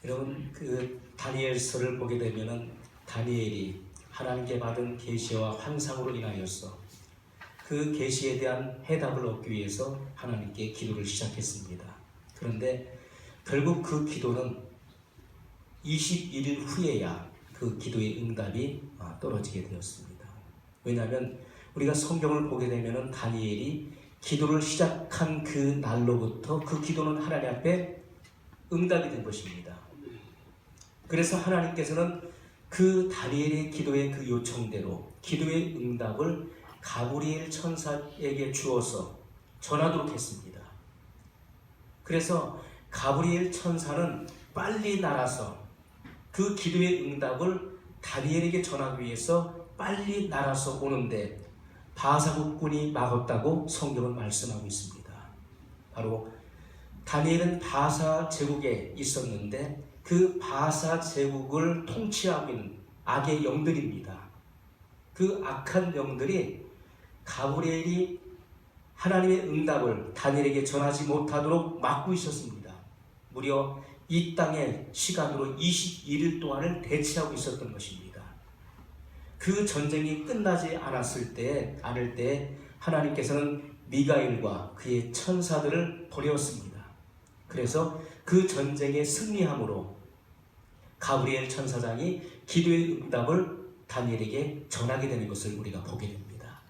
여러분, 그 다니엘서를 보게 되면은 다니엘이 하나님께 받은 계시와 환상으로 인하여서 그 계시에 대한 해답을 얻기 위해서 하나님께 기도를 시작했습니다. 그런데 결국 그 기도는 21일 후에야 그 기도의 응답이 떨어지게 되었습니다. 왜냐하면 우리가 성경을 보게 되면은 다니엘이 기도를 시작한 그 날로부터 그 기도는 하나님 앞에 응답이 된 것입니다. 그래서 하나님께서는 그 다니엘의 기도의 그 요청대로 기도의 응답을 가브리엘 천사에게 주어서 전하도록 했습니다. 그래서 가브리엘 천사는 빨리 날아서 그 기도의 응답을 다니엘에게 전하기 위해서 빨리 날아서 오는데 바사국군이 막았다고 성경은 말씀하고 있습니다. 바로 다니엘은 바사 제국에 있었는데 그 바사 제국을 통치하고 있는 악의 영들입니다. 그 악한 영들이 가브리엘이 하나님의 응답을 다니엘에게 전하지 못하도록 막고 있었습니다. 무려 이 땅의 시간으로 21일 동안을 대치하고 있었던 것입니다. 그 전쟁이 끝나지 않을 때 하나님께서는 미가엘과 그의 천사들을 보내었습니다. 그래서 그 전쟁에 승리함으로 가브리엘 천사장이 기도의 응답을 다니엘에게 전하게 되는 것을 우리가 보게 됩니다.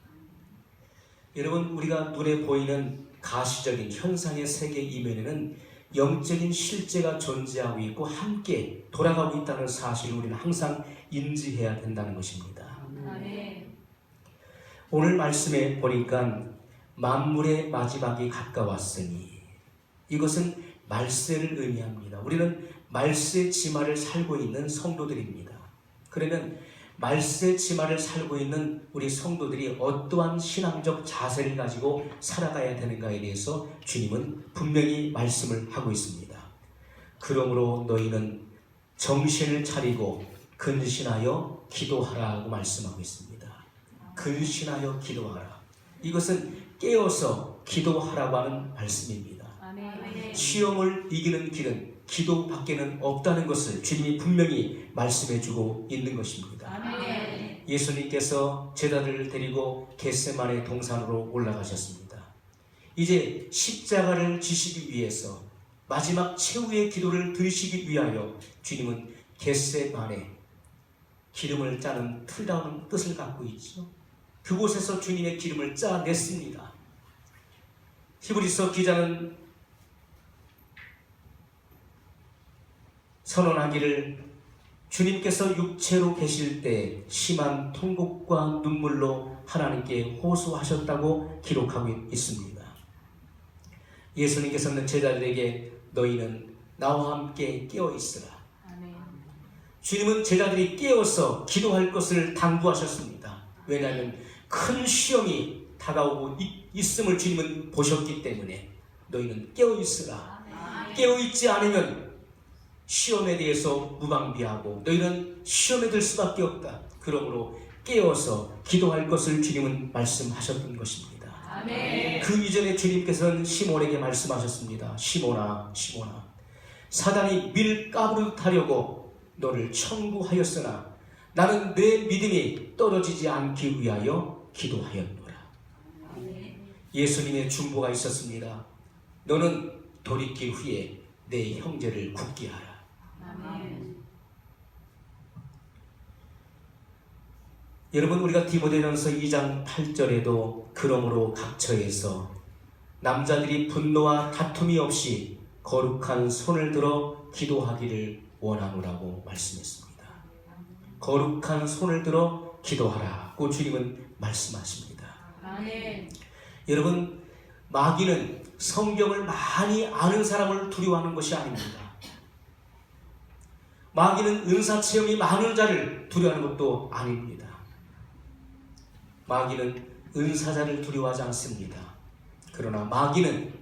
여러분, 우리가 눈에 보이는 가시적인 현상의 세계 이면에는 영적인 실제가 존재하고 있고 함께 돌아가고 있다는 사실을 우리는 항상 인지해야 된다는 것입니다. 오늘 말씀에 보니까 만물의 마지막이 가까웠으니, 이것은 말세를 의미합니다. 우리는 말세 지마를 살고 있는 성도들입니다. 그러면 말세 지마를 살고 있는 우리 성도들이 어떠한 신앙적 자세를 가지고 살아가야 되는가에 대해서 주님은 분명히 말씀을 하고 있습니다. 그러므로 너희는 정신을 차리고 근신하여 기도하라고 말씀하고 있습니다. 근신하여 기도하라. 이것은 깨어서 기도하라고 하는 말씀입니다. 시험을 이기는 길은 기도밖에는 없다는 것을 주님이 분명히 말씀해주고 있는 것입니다. 예수님께서 제자들을 데리고 겟세마네 동산으로 올라가셨습니다. 이제 십자가를 지시기 위해서 마지막 최후의 기도를 드리시기 위하여 주님은 겟세마네, 기름을 짜는 틀다운 뜻을 갖고 있죠. 그곳에서 주님의 기름을 짜냈습니다. 히브리서 기자는 선언하기를 주님께서 육체로 계실 때 심한 통곡과 눈물로 하나님께 호소하셨다고 기록하고 있습니다. 예수님께서는 제자들에게 너희는 나와 함께 깨어 있으라. 주님은 제자들이 깨어서 기도할 것을 당부하셨습니다. 왜냐하면 큰 시험이 다가오고 있음을 주님은 보셨기 때문에 너희는 깨어 있으라. 깨어 있지 않으면 시험에 대해서 무방비하고 너희는 시험에 들 수밖에 없다. 그러므로 깨어서 기도할 것을 주님은 말씀하셨던 것입니다. 아멘. 그 이전에 주님께서는 시몬에게 말씀하셨습니다. 시몬아, 시몬아, 사단이 밀 까부르듯 하려고 너를 청구하였으나 나는 내 믿음이 떨어지지 않기 위하여 기도하였노라. 아멘. 예수님의 중보가 있었습니다. 너는 돌이킬 후에 내 형제를 굳게 하라. 여러분, 우리가 디모데전서 2장 8절에도 그러므로 각처에서 남자들이 분노와 다툼이 없이 거룩한 손을 들어 기도하기를 원하노라고 말씀했습니다. 거룩한 손을 들어 기도하라고 주님은 말씀하십니다. 아멘. 여러분, 마귀는 성경을 많이 아는 사람을 두려워하는 것이 아닙니다. 마귀는 은사 체험이 많은 자를 두려워하는 것도 아닙니다. 마귀는 은사자를 두려워하지 않습니다. 그러나 마귀는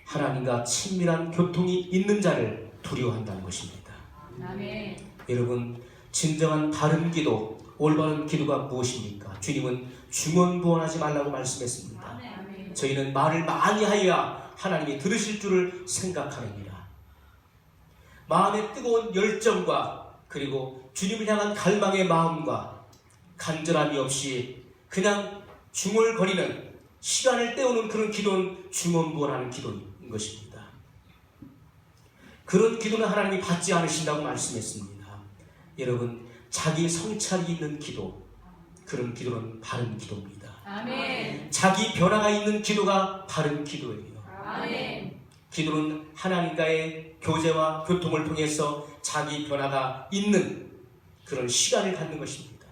하나님과 친밀한 교통이 있는 자를 두려워한다는 것입니다. 아멘. 여러분, 진정한 바른 기도, 올바른 기도가 무엇입니까? 주님은 중언부언하지 말라고 말씀했습니다. 아멘. 저희는 말을 많이 하여야 하나님이 들으실 줄을 생각하느니라. 마음의 뜨거운 열정과 그리고 주님을 향한 갈망의 마음과 간절함이 없이 그냥 중얼거리는 시간을 때우는 그런 기도는 중언부언하는 기도인 것입니다. 그런 기도는 하나님이 받지 않으신다고 말씀했습니다. 여러분, 자기 성찰이 있는 기도, 그런 기도는 바른 기도입니다. 아멘. 자기 변화가 있는 기도가 바른 기도예요. 아멘. 기도는 하나님과의 교제와 교통을 통해서 자기 변화가 있는 그런 시간을 갖는 것입니다.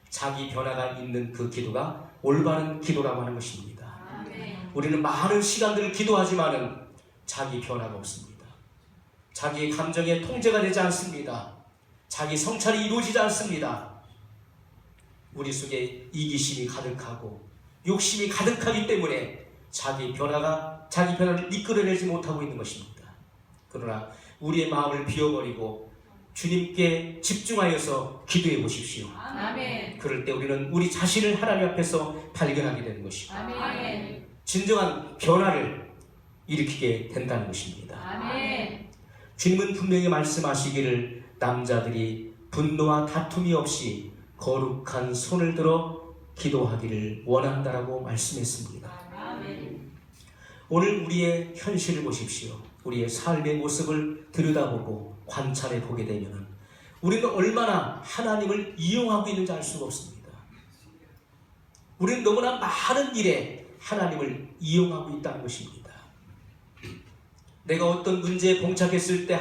자기 변화가 있는 그 기도가 올바른 기도라고 하는 것입니다. 아멘. 우리는 많은 시간들을 기도하지만은 자기 변화가 없습니다. 자기 감정의 통제가 되지 않습니다. 자기 성찰이 이루어지지 않습니다. 우리 속에 이기심이 가득하고 욕심이 가득하기 때문에 자기 변화를 이끌어내지 못하고 있는 것입니다. 그러나 우리의 마음을 비워버리고 주님께 집중하여서 기도해 보십시오. 아멘. 그럴 때 우리는 우리 자신을 하나님 앞에서 발견하게 되는 것이고 아멘. 진정한 변화를 일으키게 된다는 것입니다. 아멘. 주님은 분명히 말씀하시기를 남자들이 분노와 다툼이 없이 거룩한 손을 들어 기도하기를 원한다라고 말씀했습니다. 아멘. 오늘 우리의 현실을 보십시오. 우리의 삶의 모습을 들여다보고 관찰해 보게 되면 우리는 얼마나 하나님을 이용하고 있는지 알 수가 없습니다. 우리는 너무나 많은 일에 하나님을 이용하고 있다는 것입니다. 내가 어떤 문제에 봉착했을 때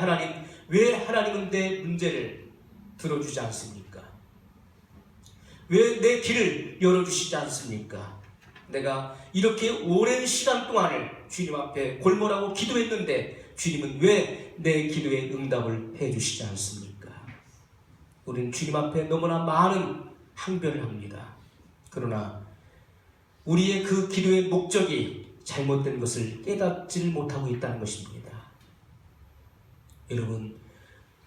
왜 하나님은 내 문제를 들어주지 않습니까? 왜 내 길을 열어주시지 않습니까? 내가 이렇게 오랜 시간 동안을 주님 앞에 골몰하고 기도했는데 주님은 왜 내 기도에 응답을 해주시지 않습니까? 우리는 주님 앞에 너무나 많은 항변을 합니다. 그러나 우리의 그 기도의 목적이 잘못된 것을 깨닫지를 못하고 있다는 것입니다. 여러분,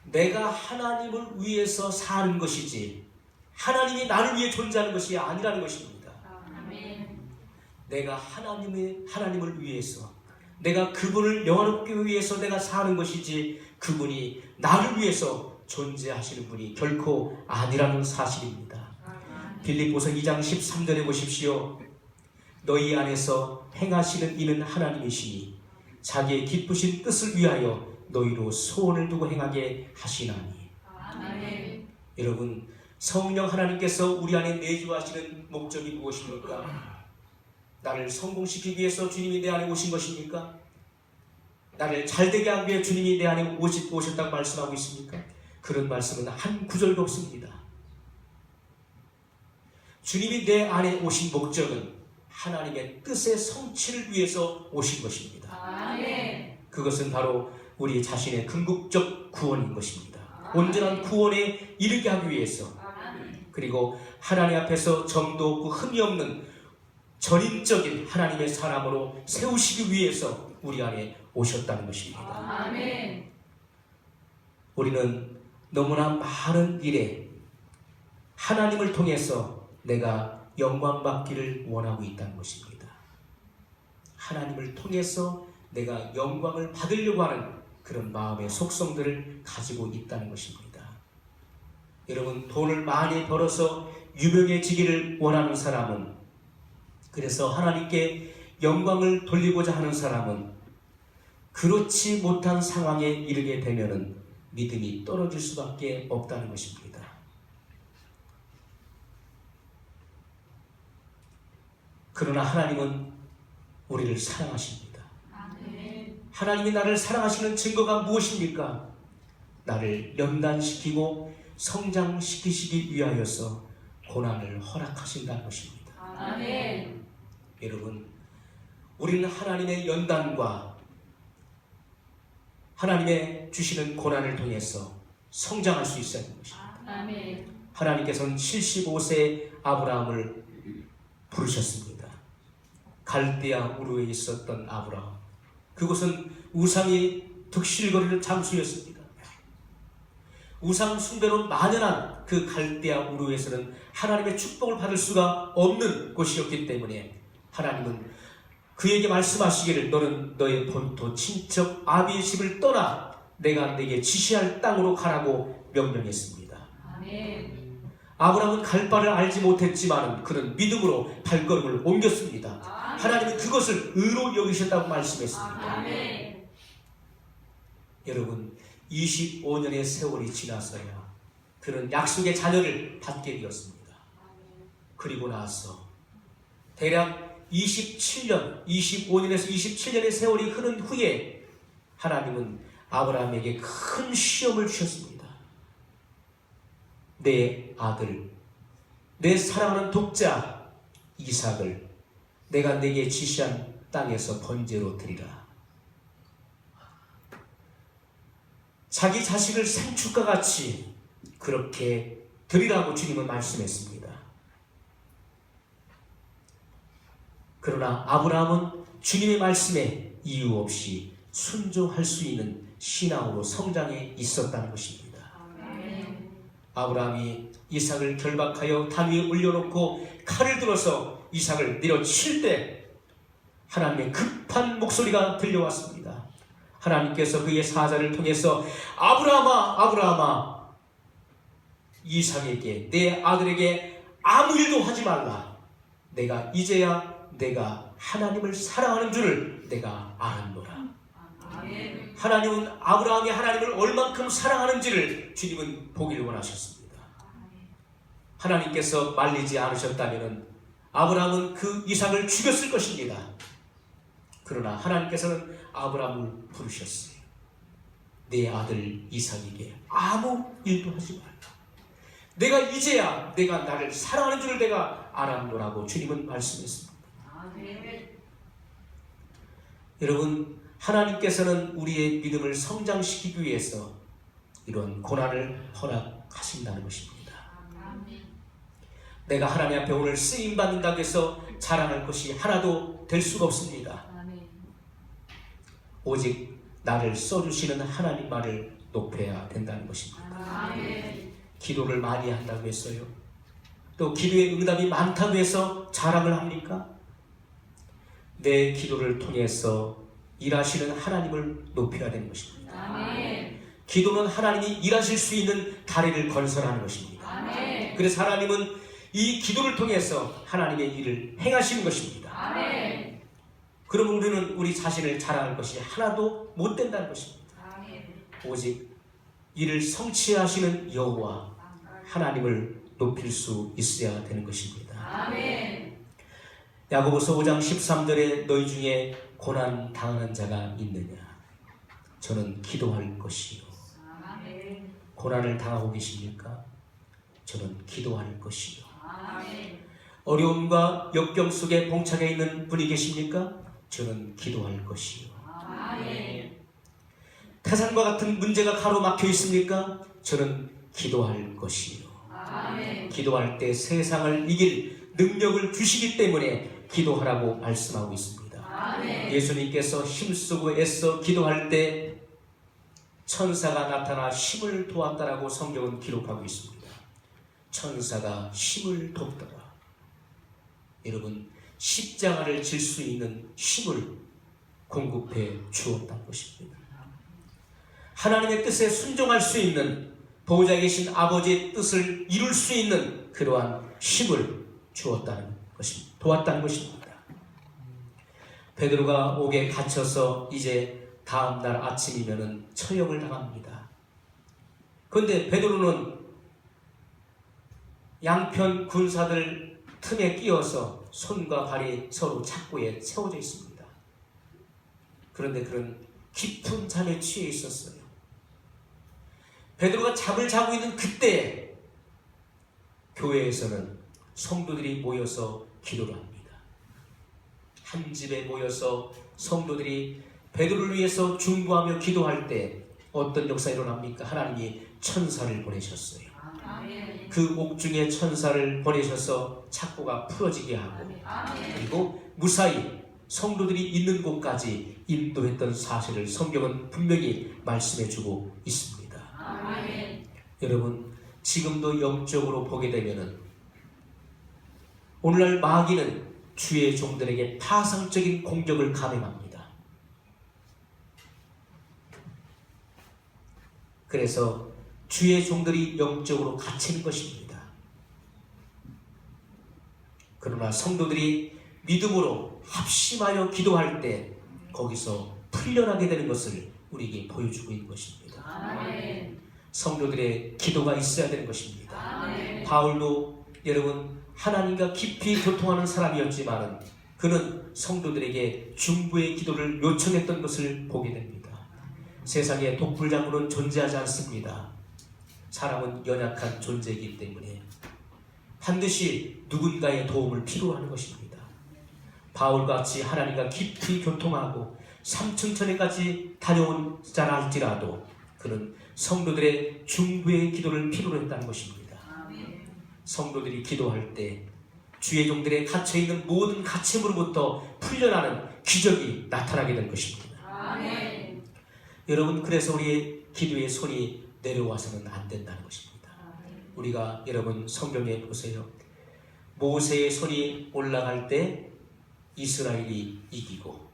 내가 하나님을 위해서 사는 것이지 하나님이 나를 위해 존재하는 것이 아니라는 것입니다. 아멘. 내가 하나님을 위해서, 내가 그분을 영화롭게 위해서 내가 사는 것이지 그분이 나를 위해서 존재하시는 분이 결코 아니라는 사실입니다. 빌립보서 2장 13절에 보십시오. 너희 안에서 행하시는 이는 하나님이시니 자기의 기쁘신 뜻을 위하여 너희로 소원을 두고 행하게 하시나니. 아멘. 여러분, 성령 하나님께서 우리 안에 내주하시는 목적이 무엇입니까? 나를 성공시키기 위해서 주님이 내 안에 오신 것입니까? 나를 잘되게 하기 위해 주님이 내 안에 오셨다고 말씀하고 있습니까? 그런 말씀은 한 구절도 없습니다. 주님이 내 안에 오신 목적은 하나님의 뜻의 성취를 위해서 오신 것입니다. 아멘. 그것은 바로 우리 자신의 궁극적 구원인 것입니다. 온전한 구원에 이르게 하기 위해서, 그리고 하나님 앞에서 점도 없고 흠이 없는 전인적인 하나님의 사람으로 세우시기 위해서 우리 안에 오셨다는 것입니다. 아멘. 우리는 너무나 많은 일에 하나님을 통해서 내가 영광받기를 원하고 있다는 것입니다. 하나님을 통해서 내가 영광을 받으려고 하는 그런 마음의 속성들을 가지고 있다는 것입니다. 여러분, 돈을 많이 벌어서 유명해지기를 원하는 사람은, 그래서 하나님께 영광을 돌리고자 하는 사람은 그렇지 못한 상황에 이르게 되면은 믿음이 떨어질 수밖에 없다는 것입니다. 그러나 하나님은 우리를 사랑하십니다. 하나님이 나를 사랑하시는 증거가 무엇입니까? 나를 연단시키고 성장시키시기 위하여서 고난을 허락하신다는 것입니다. 아멘. 여러분, 우리는 하나님의 연단과 하나님의 주시는 고난을 통해서 성장할 수 있어야 하는 것입니다. 아멘. 하나님께서는 75세 아브라함을 부르셨습니다. 갈대아 우르에 있었던 아브라함, 그곳은 우상이 득실거리는 장소였습니다. 우상 숭배로 만연한 그 갈대아 우르에서는 하나님의 축복을 받을 수가 없는 곳이었기 때문에 하나님은 그에게 말씀하시기를 너는 너의 본토 친척 아비의 집을 떠나 내가 내게 지시할 땅으로 가라고 명령했습니다. 아멘. 아브라함은 갈 바를 알지 못했지만 그는 믿음으로 발걸음을 옮겼습니다. 하나님은 그것을 의로 여기셨다고 말씀했습니다. 아멘. 여러분, 25년의 세월이 지나서야 그는 약속의 자녀를 받게 되었습니다. 그리고 나서 대략 25년에서 27년의 세월이 흐른 후에 하나님은 아브라함에게 큰 시험을 주셨습니다. 내 아들, 내 사랑하는 독자 이삭을 내가 내게 지시한 땅에서 번제로 드리라. 자기 자식을 생축과 같이 그렇게 드리라고 주님은 말씀했습니다. 그러나 아브라함은 주님의 말씀에 이유 없이 순종할 수 있는 신앙으로 성장해 있었다는 것입니다. 아멘. 아브라함이 이삭을 결박하여 단 위에 올려놓고 칼을 들어서 이삭을 내려칠 때 하나님의 급한 목소리가 들려왔습니다. 하나님께서 그의 사자를 통해서 아브라함아, 아브라함아, 이삭에게, 내 아들에게 아무 일도 하지 말라. 내가 이제야 내가 하나님을 사랑하는 줄을 내가 알았노라. 아멘. 하나님은 아브라함이 하나님을 얼만큼 사랑하는지를 주님은 보기를 원하셨습니다. 하나님께서 말리지 않으셨다면 아브라함은 그 이삭을 죽였을 것입니다. 그러나 하나님께서는 아브라함을 부르셨어요. 내 아들 이삭에게 아무 일도 하지 말라. 내가 이제야 내가 나를 사랑하는 줄을 내가 알았노라고 주님은 말씀했습니다. 아멘. 여러분, 하나님께서는 우리의 믿음을 성장시키기 위해서 이런 고난을 허락하신다는 것입니다. 아멘. 내가 하나님 앞에 오늘 쓰임받는다고 해서 자랑할 것이 하나도 될 수가 없습니다. 아멘. 오직 나를 써주시는 하나님만을 높여야 된다는 것입니다. 아멘. 기도를 많이 한다고 했어요. 또 기도의 응답이 많다고 해서 자랑을 합니까? 내 기도를 통해서 일하시는 하나님을 높여야 되는 것입니다. 아멘. 기도는 하나님이 일하실 수 있는 다리를 건설하는 것입니다. 아멘. 그래서 하나님은 이 기도를 통해서 하나님의 일을 행하시는 것입니다. 아멘. 그러면 우리는 우리 자신을 자랑할 것이 하나도 못 된다는 것입니다. 아멘. 오직 이를 성취하시는 여호와 하나님을 높일 수 있어야 되는 것입니다. 아멘. 야고보서 5장 13절에 너희 중에 고난 당하는 자가 있느냐? 저는 기도할 것이요. 아멘. 고난을 당하고 계십니까? 저는 기도할 것이요. 아멘. 어려움과 역경 속에 봉착해 있는 분이 계십니까? 저는 기도할 것이요. 아멘. 태산과 같은 문제가 가로막혀 있습니까? 저는 기도할 것이요. 아멘. 기도할 때 세상을 이길 능력을 주시기 때문에 기도하라고 말씀하고 있습니다. 아멘. 예수님께서 힘쓰고 애써 기도할 때 천사가 나타나 힘을 도왔다라고 성경은 기록하고 있습니다. 천사가 힘을 돕더라. 여러분, 십자가를 질 수 있는 힘을 공급해 주었다는 것입니다. 하나님의 뜻에 순종할 수 있는 보호자에 계신 아버지의 뜻을 이룰 수 있는 그러한 힘을 주었다는 것입니다. 도왔다는 것입니다. 베드로가 옥에 갇혀서 이제 다음 날 아침이면은 처형을 당합니다. 그런데 베드로는 양편 군사들 틈에 끼어서 손과 발이 서로 착고에 채워져 있습니다. 그런데 그는 깊은 잠에 취해 있었어요. 베드로가 잠을 자고 있는 그때 교회에서는 성도들이 모여서 기도를 합니다. 한 집에 모여서 성도들이 베드로를 위해서 중보하며 기도할 때 어떤 역사가 일어납니까? 하나님이 천사를 보내셨어요. 아멘. 그 옥중에 천사를 보내셔서 착고가 풀어지게 하고 아멘. 그리고 무사히 성도들이 있는 곳까지 인도했던 사실을 성경은 분명히 말씀해주고 있습니다. 아멘. 여러분, 지금도 영적으로 보게 되면은 오늘날 마귀는 주의 종들에게 파상적인 공격을 감행합니다. 그래서 주의 종들이 영적으로 갇히는 것입니다. 그러나 성도들이 믿음으로 합심하여 기도할 때 거기서 풀려나게 되는 것을 우리에게 보여주고 있는 것입니다. 아멘. 성도들의 기도가 있어야 되는 것입니다. 아멘. 바울도 여러분 하나님과 깊이 교통하는 사람이었지만 그는 성도들에게 중보의 기도를 요청했던 것을 보게 됩니다. 세상에 독불장군은 존재하지 않습니다. 사람은 연약한 존재이기 때문에 반드시 누군가의 도움을 필요하는 것입니다. 바울같이 하나님과 깊이 교통하고 삼층천에까지 다녀온 자라 할지라도 그는 성도들의 중보의 기도를 필요로 했다는 것입니다. 아멘. 성도들이 기도할 때 주의 종들의 갇혀있는 모든 갇힘으로부터 풀려나는 기적이 나타나게 될 것입니다. 아멘. 여러분, 그래서 우리의 기도의 손이 내려와서는 안 된다는 것입니다. 우리가 여러분 성경에 보세요. 모세의 손이 올라갈 때 이스라엘이 이기고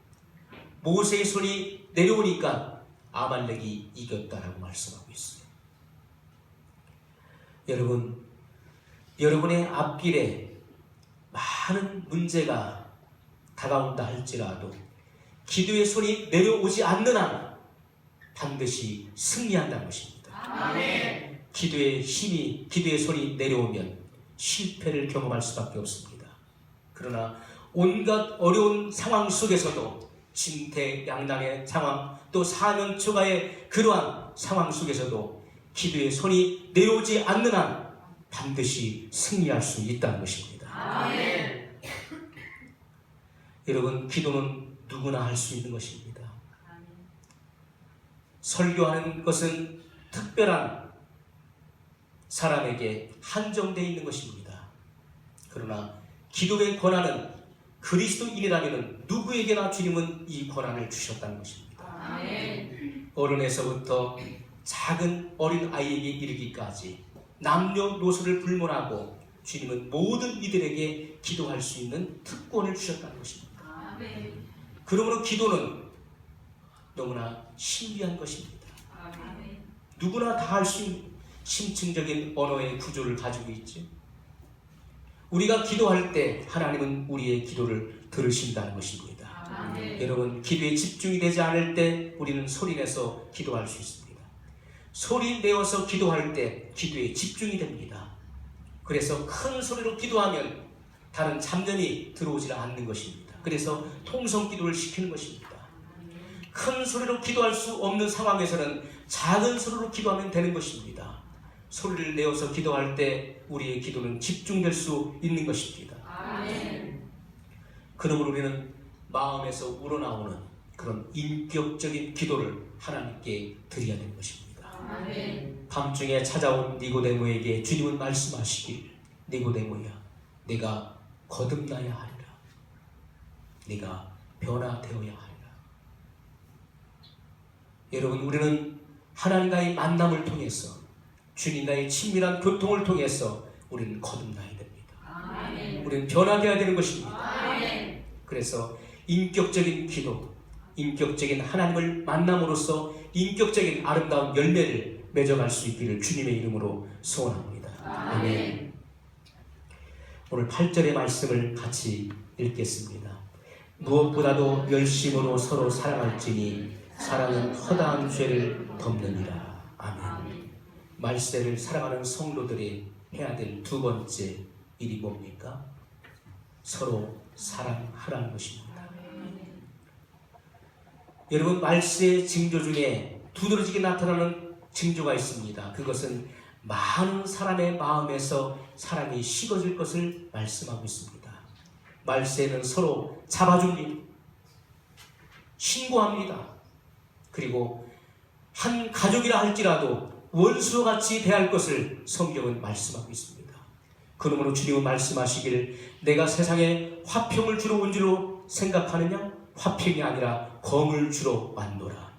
모세의 손이 내려오니까 아말렉이 이겼다라고 말씀하고 있어요. 여러분, 여러분의 앞길에 많은 문제가 다가온다 할지라도 기도의 손이 내려오지 않는 한 반드시 승리한다는 것입니다. 아멘. 기도의 힘이, 기도의 손이 내려오면 실패를 경험할 수밖에 없습니다. 그러나 온갖 어려운 상황 속에서도 진퇴양난의 상황, 또 사면 초가의 그러한 상황 속에서도 기도의 손이 내려오지 않는 한 반드시 승리할 수 있다는 것입니다. 아멘. 여러분, 기도는 누구나 할 수 있는 것입니다. 설교하는 것은 특별한 사람에게 한정되어 있는 것입니다. 그러나 기도의 권한은 그리스도인이라면 누구에게나 주님은 이 권한을 주셨다는 것입니다. 아멘. 어른에서부터 작은 어린 아이에게 이르기까지 남녀노소를 불문하고 주님은 모든 이들에게 기도할 수 있는 특권을 주셨다는 것입니다. 아멘. 그러므로 기도는 너무나 신비한 것입니다. 아멘. 누구나 다 할 수 있는 심층적인 언어의 구조를 가지고 있지. 우리가 기도할 때 하나님은 우리의 기도를 들으신다는 것입니다. 아멘. 여러분, 기도에 집중이 되지 않을 때 우리는 소리내서 기도할 수 있습니다. 소리 내어서 기도할 때 기도에 집중이 됩니다. 그래서 큰 소리로 기도하면 다른 잡념이 들어오지 않는 것입니다. 그래서 통성 기도를 시키는 것입니다. 큰 소리로 기도할 수 없는 상황에서는 작은 소리로 기도하면 되는 것입니다. 소리를 내어서 기도할 때 우리의 기도는 집중될 수 있는 것입니다. 아멘. 그러므로 우리는 마음에서 우러나오는 그런 인격적인 기도를 하나님께 드려야 되는 것입니다. 아멘. 밤중에 찾아온 니고데모에게 주님은 말씀하시길, 니고데모야, 내가 거듭나야 하리라. 네가 변화되어야 하리라. 여러분, 우리는 하나님과의 만남을 통해서 주님과의 친밀한 교통을 통해서 우리는 거듭나야 됩니다. 아멘. 우리는 변화되어야 되는 것입니다. 아멘. 그래서 인격적인 기도, 인격적인 하나님을 만남으로써 인격적인 아름다운 열매를 맺어갈 수 있기를 주님의 이름으로 소원합니다. 아멘. 오늘 8절의 말씀을 같이 읽겠습니다. 무엇보다도 열심으로 서로 사랑할지니 사랑은 허다한 죄를 덮느니라. 아멘. 말세를 사랑하는 성도들이 해야 될 두 번째 일이 뭡니까? 서로 사랑하라는 것입니다. 여러분, 말세의 징조 중에 두드러지게 나타나는 징조가 있습니다. 그것은 많은 사람의 마음에서 사랑이 식어질 것을 말씀하고 있습니다. 말세는 서로 잡아줍니다. 신고합니다. 그리고 한 가족이라 할지라도 원수와 같이 대할 것을 성경은 말씀하고 있습니다. 그러므로 주님은 말씀하시길, 내가 세상에 화평을 주러 온 줄로 생각하느냐? 화평이 아니라 검을 주러 왔노라.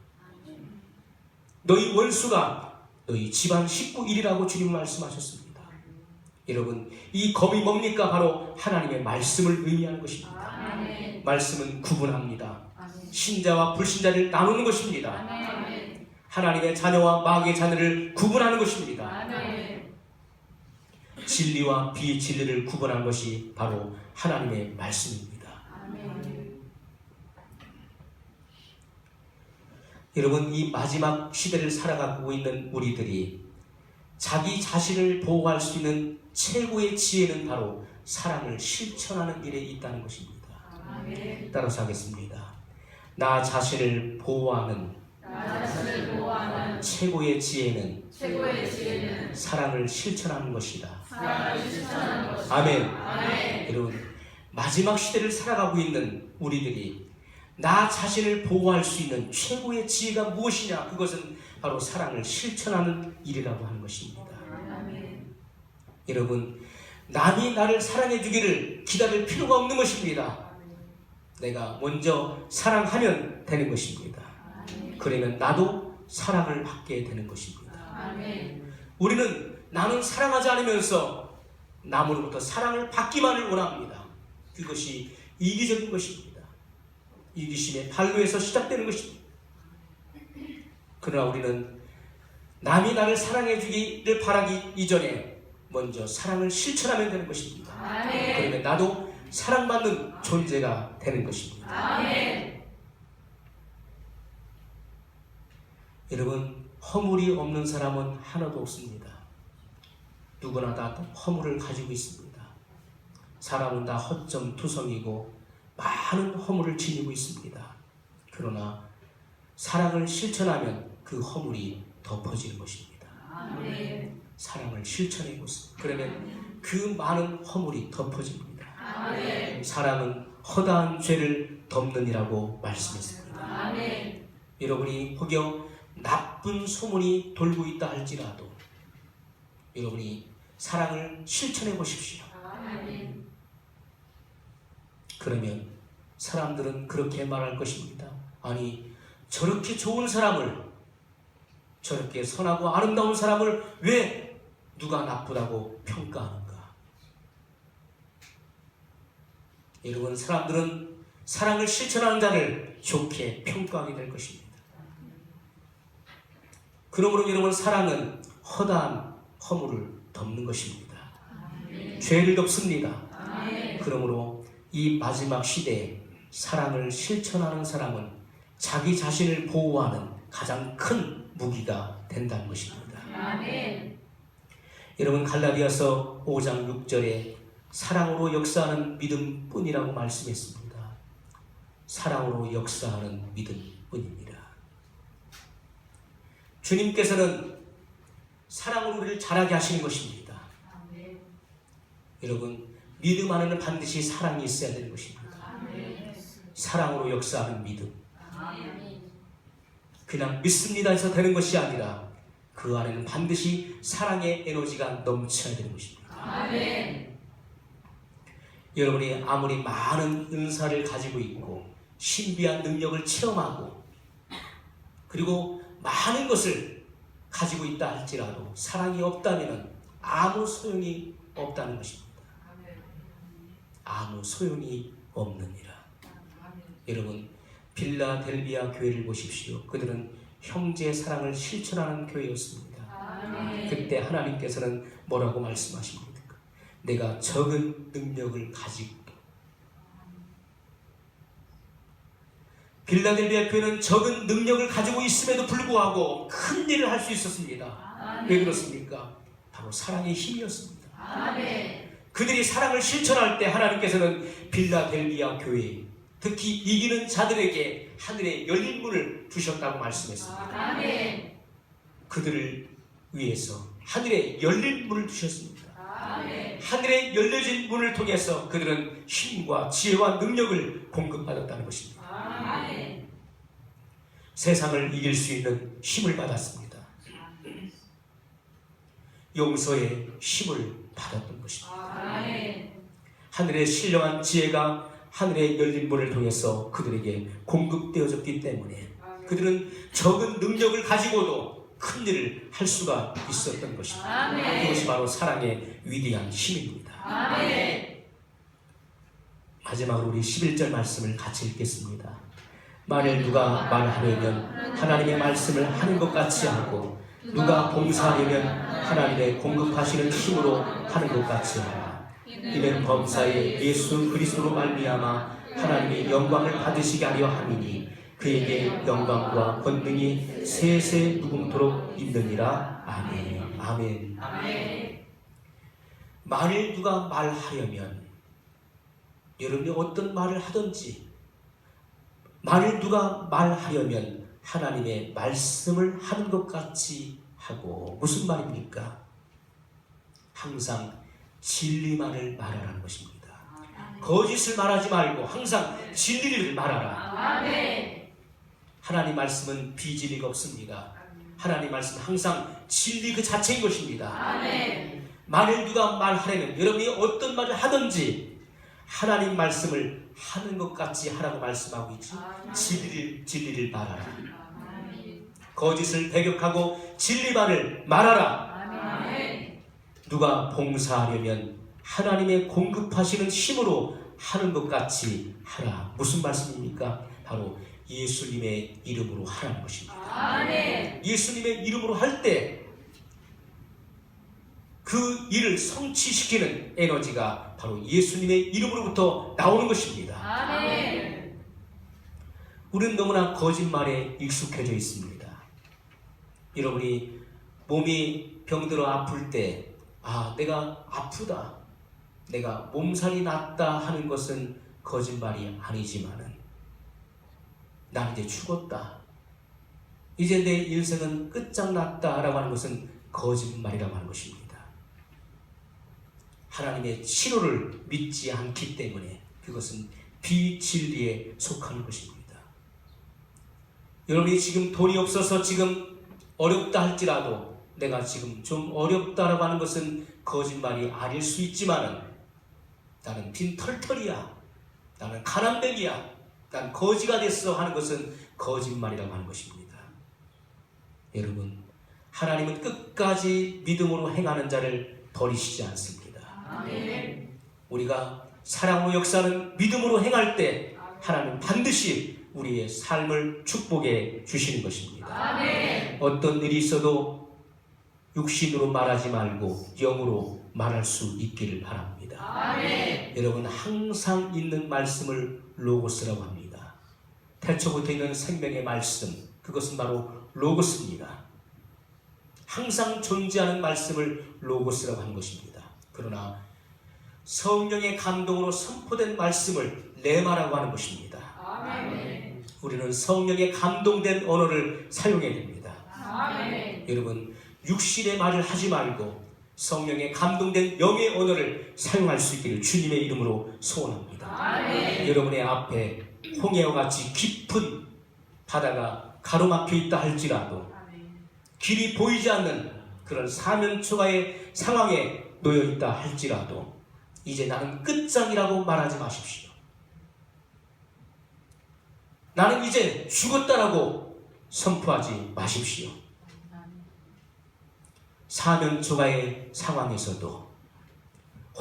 너희 원수가 너희 집안 식구 일이라고 주님 말씀하셨습니다. 여러분, 이 검이 뭡니까? 바로 하나님의 말씀을 의미하는 것입니다. 말씀은 구분합니다. 신자와 불신자를 나누는 것입니다. 하나님의 자녀와 마귀의 자녀를 구분하는 것입니다. 아멘. 진리와 비진리를 구분하는 것이 바로 하나님의 말씀입니다. 아멘. 여러분, 이 마지막 시대를 살아가고 있는 우리들이 자기 자신을 보호할 수 있는 최고의 지혜는 바로 사랑을 실천하는 일에 있다는 것입니다. 아멘. 따라서 하겠습니다. 나 자신을 보호하는 나 자신을 보호하는 최고의 지혜는 최고의 지혜는 사랑을 실천하는 것이다. 사랑을 실천하는 것이다. 아멘. 아멘. 여러분, 마지막 시대를 살아가고 있는 우리들이 나 자신을 보호할 수 있는 최고의 지혜가 무엇이냐? 그것은 바로 사랑을 실천하는 일이라고 하는 것입니다. 아멘. 여러분, 남이 나를 사랑해 주기를 기다릴 필요가 없는 것입니다. 내가 먼저 사랑하면 되는 것입니다. 그러면 나도 사랑을 받게 되는 것입니다. 아멘. 우리는 나는 사랑하지 않으면서 남으로부터 사랑을 받기만을 원합니다. 그것이 이기적인 것입니다. 이기심의 발로에서 시작되는 것입니다. 그러나 우리는 남이 나를 사랑해 주기를 바라기 이전에 먼저 사랑을 실천하면 되는 것입니다. 아멘. 그러면 나도 사랑받는 존재가 되는 것입니다. 아멘. 여러분, 허물이 없는 사람은 하나도 없습니다. 누구나 다 허물을 가지고 있습니다. 사람은 다 허점투성이고 많은 허물을 지니고 있습니다. 그러나 사랑을 실천하면 그 허물이 덮어지는 것입니다. 아멘. 사랑을 실천해 보세요. 그러면 그 많은 허물이 덮어집니다. 아멘. 사랑은 허다한 죄를 덮느니라고 말씀했습니다. 아멘. 여러분이 혹여 나쁜 소문이 돌고 있다 할지라도 여러분이 사랑을 실천해 보십시오. 아멘. 그러면 사람들은 그렇게 말할 것입니다. 아니, 저렇게 좋은 사람을, 저렇게 선하고 아름다운 사람을 왜 누가 나쁘다고 평가하는가? 여러분, 사람들은 사랑을 실천하는 자를 좋게 평가하게 될 것입니다. 그러므로 여러분, 사랑은 허다한 허물을 덮는 것입니다. 죄를 덮습니다. 그러므로 이 마지막 시대에 사랑을 실천하는 사람은 자기 자신을 보호하는 가장 큰 무기가 된다는 것입니다. 아멘. 여러분, 갈라디아서 5장 6절에 사랑으로 역사하는 믿음뿐이라고 말씀했습니다. 사랑으로 역사하는 믿음뿐입니다. 주님께서는 사랑으로 우리를 자라게 하시는 것입니다. 아멘. 여러분, 믿음 안에는 반드시 사랑이 있어야 되는 것입니다. 아멘. 사랑으로 역사하는 믿음. 아멘. 그냥 믿습니다 해서 되는 것이 아니라 그 안에는 반드시 사랑의 에너지가 넘쳐야 되는 것입니다. 아멘. 여러분이 아무리 많은 은사를 가지고 있고 신비한 능력을 체험하고 그리고 많은 것을 가지고 있다 할지라도 사랑이 없다면 아무 소용이 없다는 것입니다. 아무 소용이 없느니라. 여러분, 빌라델비아 교회를 보십시오. 그들은 형제 사랑을 실천하는 교회였습니다. 아멘. 그때 하나님께서는 뭐라고 말씀하십니까? 내가 적은 능력을 가지고 빌라델비아 교회는 적은 능력을 가지고 있음에도 불구하고 큰 일을 할 수 있었습니다. 왜 그렇습니까? 바로 사랑의 힘이었습니다. 아멘. 그들이 사랑을 실천할 때 하나님께서는 빌라델비아 교회, 특히 이기는 자들에게 하늘의 열린 문을 두셨다고 말씀했습니다. 아멘. 그들을 위해서 하늘의 열린 문을 두셨습니다. 아멘. 하늘의 열려진 문을 통해서 그들은 힘과 지혜와 능력을 공급받았다는 것입니다. 아멘. 세상을 이길 수 있는 힘을 받았습니다. 용서의 힘을 받았던 것입니다. 아멘. 하늘의 신령한 지혜가 하늘의 열린 문을 통해서 그들에게 공급되어졌기 때문에 그들은 적은 능력을 가지고도 큰 일을 할 수가 있었던 것입니다. 아멘. 그것이 바로 사랑의 위대한 힘입니다. 아멘. 마지막으로 우리 11절 말씀을 같이 읽겠습니다. 만일 누가 말하려면 하나님의 말씀을 하는 것 같이 하고 누가 봉사하려면 하나님의 공급하시는 힘으로 하는 것 같이 하라. 이는 범사에 예수 그리스도로 말미암아 하나님의 영광을 받으시게 하려 함이니 그에게 영광과 권능이 세세 무궁토록 있느니라. 아멘. 아멘. 아멘. 만일 누가 말하려면 여러분이 어떤 말을 하든지 만일 누가 말하려면 하나님의 말씀을 하는 것 같이 하고 무슨 말입니까? 항상 진리만을 말하라는 것입니다. 거짓을 말하지 말고 항상 진리를 말하라. 아멘. 하나님 말씀은 비진리가 없습니다. 하나님 말씀은 항상 진리 그 자체인 것입니다. 아멘. 만일 누가 말하려면 여러분이 어떤 말을 하든지 하나님 말씀을 하는 것 같이 하라고 말씀하고 있죠. 진리를 말하라. 거짓을 배격하고 진리만을 말하라. 아멘. 누가 봉사하려면 하나님의 공급하시는 힘으로 하는 것 같이 하라. 무슨 말씀입니까? 바로 예수님의 이름으로 하라는 것입니다. 아멘. 예수님의 이름으로 할 때 그 일을 성취시키는 에너지가 바로 예수님의 이름으로부터 나오는 것입니다. 아멘. 우리는 너무나 거짓말에 익숙해져 있습니다. 여러분이 몸이 병들어 아플 때 내가 아프다, 내가 몸살이 났다 하는 것은 거짓말이 아니지만은 난 이제 죽었다, 이제 내 인생은 끝장났다라고 하는 것은 거짓말이라고 하는 것입니다. 하나님의 치료를 믿지 않기 때문에 그것은 비진리에 속하는 것입니다. 여러분이 지금 돈이 없어서 지금 어렵다 할지라도 내가 지금 좀 어렵다라고 하는 것은 거짓말이 아닐 수 있지만은 나는 빈털털이야, 나는 가난뱅이야, 난 거지가 됐어 하는 것은 거짓말이라고 하는 것입니다. 여러분, 하나님은 끝까지 믿음으로 행하는 자를 버리시지 않습니다. 아멘. 우리가 사랑으로 역사하는 믿음으로 행할 때 하나님은 반드시 우리의 삶을 축복해 주시는 것입니다. 아멘. 어떤 일이 있어도 육신으로 말하지 말고 영으로 말할 수 있기를 바랍니다. 아멘. 여러분, 항상 있는 말씀을 로고스라고 합니다. 태초부터 있는 생명의 말씀, 그것은 바로 로고스입니다. 항상 존재하는 말씀을 로고스라고 하는 것입니다. 그러나 성령의 감동으로 선포된 말씀을 레마라고 하는 것입니다. 아멘. 우리는 성령의 감동된 언어를 사용해야 됩니다. 아멘. 여러분, 육신의 말을 하지 말고 성령의 감동된 영의 언어를 사용할 수 있기를 주님의 이름으로 소원합니다. 아멘. 여러분의 앞에 홍해와 같이 깊은 바다가 가로막혀 있다 할지라도 길이 보이지 않는 그런 사면초가의 상황에 놓여 있다 할지라도 이제 나는 끝장이라고 말하지 마십시오. 나는 이제 죽었다라고 선포하지 마십시오. 사면초가의 상황에서도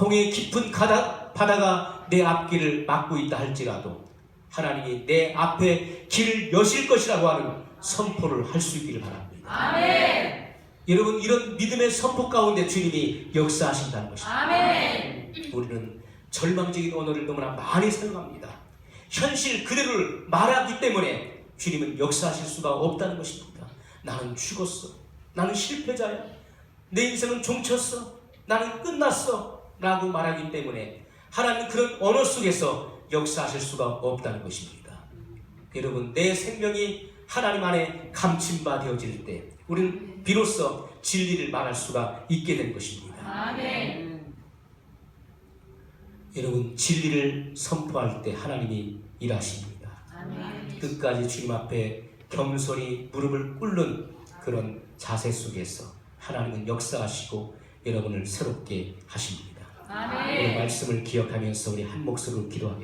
홍해 깊은 바다가 내 앞길을 막고 있다 할지라도 하나님이 내 앞에 길을 여실 것이라고 하는 선포를 할 수 있기를 바랍니다. 아멘. 여러분, 이런 믿음의 선포 가운데 주님이 역사하신다는 것입니다. 아멘. 우리는 절망적인 언어를 너무나 많이 사용합니다. 현실 그대로를 말하기 때문에 주님은 역사하실 수가 없다는 것입니다. 나는 죽었어, 나는 실패자야, 내 인생은 종쳤어, 나는 끝났어 라고 말하기 때문에 하나님은 그런 언어 속에서 역사하실 수가 없다는 것입니다. 여러분, 내 생명이 하나님 안에 감침바 되어질 때 우리는 비로소 진리를 말할 수가 있게 된 것입니다. 아멘. 여러분, 진리를 선포할 때 하나님이 일하십니다. 아멘. 끝까지 주님 앞에 겸손히 무릎을 꿇는 그런 자세 속에서 하나님은 역사하시고 여러분을 새롭게 하십니다. 아멘. 이 말씀을 기억하면서 우리 한 목소리로 기도하겠습니다.